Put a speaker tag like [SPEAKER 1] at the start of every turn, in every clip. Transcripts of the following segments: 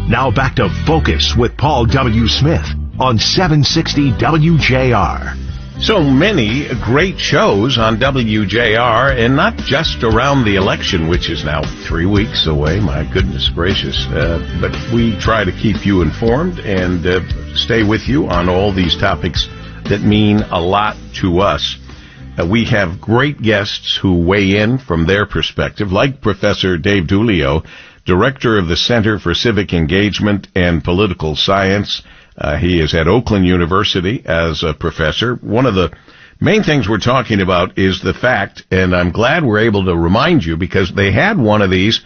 [SPEAKER 1] Now back to Focus with Paul W. Smith on 760 WJR.
[SPEAKER 2] So many great shows on WJR, and not just around the election, which is now 3 weeks away. My goodness gracious. But we try to keep you informed and stay with you on all these topics that mean a lot to us. We have great guests who weigh in from their perspective, like Professor Dave Dulio, Director of the Center for Civic Engagement and Political Science. He is at Oakland University as a professor. One of the main things we're talking about is the fact, and I'm glad we're able to remind you, because they had one of these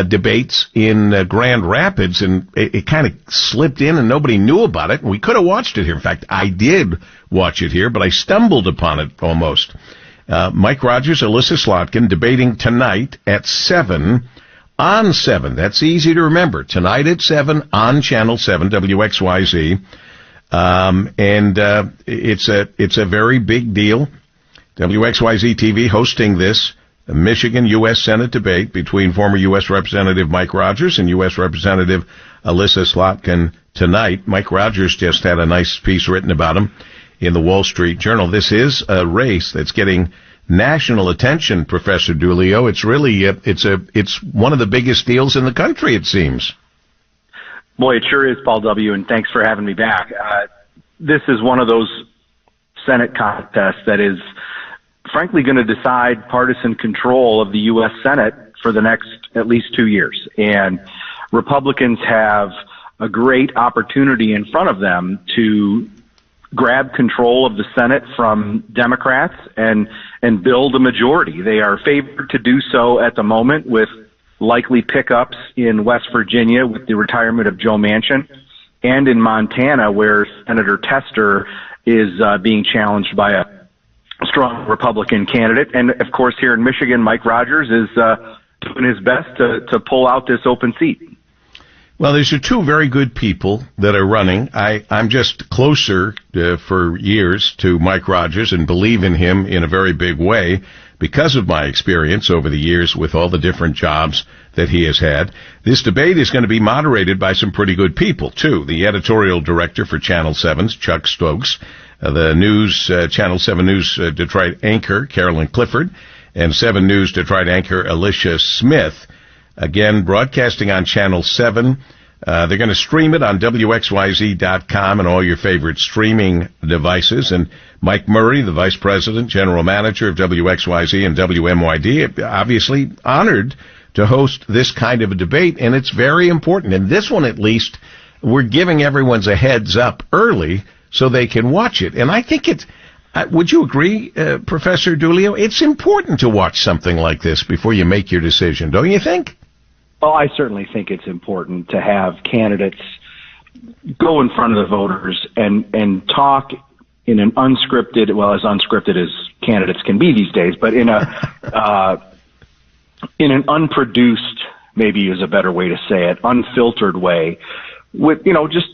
[SPEAKER 2] debates in Grand Rapids, and it kind of slipped in and nobody knew about it. And we could have watched it here. In fact, I did watch it here, but I stumbled upon it almost. Mike Rogers, Alyssa Slotkin debating tonight at 7 on 7. That's easy to remember. Tonight at 7 on Channel 7, WXYZ. It's a very big deal. WXYZ TV hosting this Michigan U.S. Senate debate between former U.S. Representative Mike Rogers and U.S. Representative Alyssa Slotkin tonight. Mike Rogers just had a nice piece written about him in the Wall Street Journal. This is a race that's getting national attention, Professor Dulio. It's really, it's one of the biggest deals in the country, it seems.
[SPEAKER 3] Boy, it sure is, Paul W., and thanks for having me back. This is one of those Senate contests that is frankly going to decide partisan control of the U.S. Senate for the next at least 2 years. And Republicans have a great opportunity in front of them to grab control of the Senate from Democrats and build a majority. They are favored to do so at the moment, with likely pickups in West Virginia with the retirement of Joe Manchin, and in Montana, where Senator Tester is being challenged by a strong Republican candidate. And of course, here in Michigan, Mike Rogers is doing his best to pull out this open seat.
[SPEAKER 2] Well, these are two very good people that are running. I'm just closer for years to Mike Rogers and believe in him in a very big way because of my experience over the years with all the different jobs that he has had. This debate is going to be moderated by some pretty good people, too. The editorial director for Channel 7's Chuck Stokes, the news Channel 7 News Detroit anchor Carolyn Clifford, and 7 News Detroit anchor Alicia Smith. Again, broadcasting on Channel 7. They're going to stream it on WXYZ.com and all your favorite streaming devices. And Mike Murray, the Vice President, General Manager of WXYZ and WMYD, obviously honored to host this kind of a debate, and it's very important. And this one, at least, we're giving everyone's a heads up early so they can watch it. And I think would you agree, Professor Dulio? It's important to watch something like this before you make your decision, don't you think?
[SPEAKER 3] Well, I certainly think it's important to have candidates go in front of the voters and talk in an unscripted, well, as unscripted as candidates can be these days, but in an unproduced, maybe is a better way to say it, unfiltered way, with, just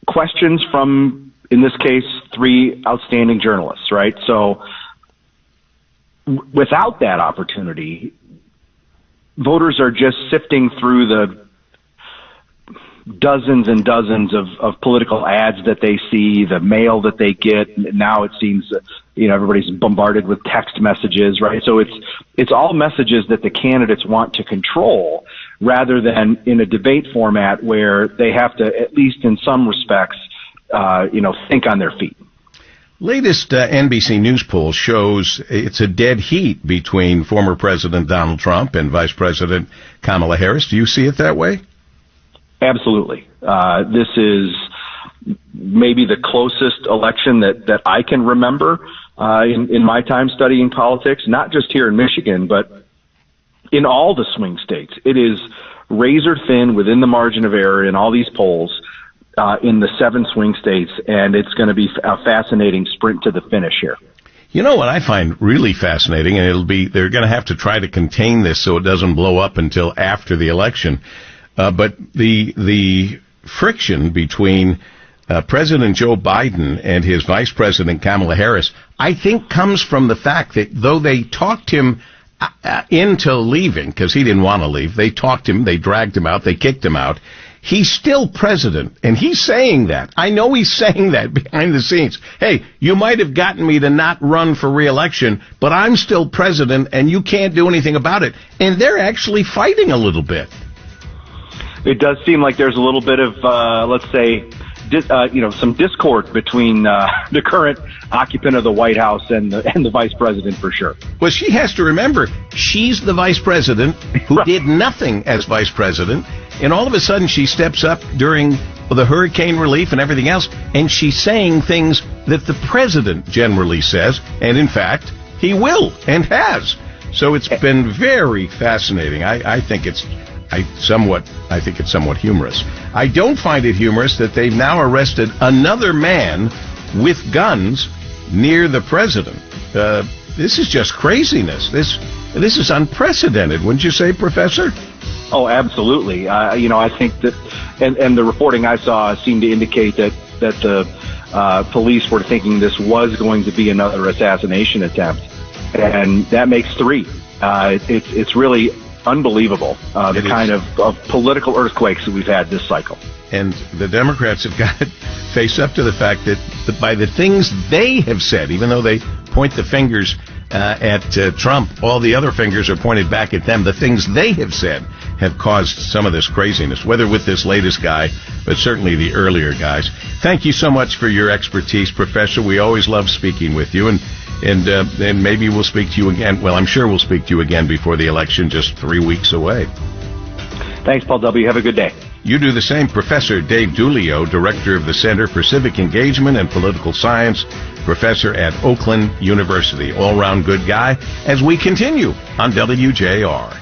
[SPEAKER 3] questions from, in this case, 3 outstanding journalists, right? So without that opportunity, voters are just sifting through the dozens and dozens of political ads that they see, the mail that they get. Now it seems, everybody's bombarded with text messages, right? So it's all messages that the candidates want to control, rather than in a debate format where they have to, at least in some respects, think on their feet.
[SPEAKER 2] Latest NBC News poll shows it's a dead heat between former President Donald Trump and Vice President Kamala Harris. Do you see it that way?
[SPEAKER 3] Absolutely. This is maybe the closest election that I can remember in my time studying politics, not just here in Michigan, but in all the swing states. It is razor thin within the margin of error in all these polls. In the 7 swing states, and it's going to be a fascinating sprint to the finish here.
[SPEAKER 2] You know what I find really fascinating, and they're going to have to try to contain this so it doesn't blow up until after the election. But the friction between President Joe Biden and his Vice President Kamala Harris, I think, comes from the fact that though they talked him into leaving, because he didn't want to leave. They talked him, they dragged him out, they kicked him out. He's still president, and he's saying that. I know he's saying that behind the scenes. Hey, you might have gotten me to not run for re-election, but I'm still president, and you can't do anything about it. And they're actually fighting a little bit.
[SPEAKER 3] It does seem like there's a little bit of, let's say, some discord between the current occupant of the White House and the vice president, for sure.
[SPEAKER 2] Well, she has to remember, she's the vice president who did nothing as vice president, and all of a sudden she steps up during the hurricane relief and everything else, and she's saying things that the president generally says, and in fact, he will and has. So it's been very fascinating. I think it's somewhat humorous. I don't find it humorous that they've now arrested another man with guns near the president. This is just craziness. This is unprecedented, wouldn't you say, Professor?
[SPEAKER 3] Oh, absolutely. I think that, and the reporting I saw seemed to indicate that the police were thinking this was going to be another assassination attempt, and that makes three. It's really unbelievable, the kind of political earthquakes that we've had this cycle.
[SPEAKER 2] And the Democrats have got to face up to the fact that by the things they have said, even though they point the fingers at Trump, all the other fingers are pointed back at them. The things they have said have caused some of this craziness, whether with this latest guy, but certainly the earlier guys. Thank you so much for your expertise, Professor. We always love speaking with you, and maybe we'll speak to you again. Well, I'm sure we'll speak to you again before the election, just 3 weeks away.
[SPEAKER 3] Thanks, Paul W. Have a good day.
[SPEAKER 2] You do the same. Professor Dave Dulio, Director of the Center for Civic Engagement and Political Science, professor at Oakland University. All-round good guy as we continue on WJR.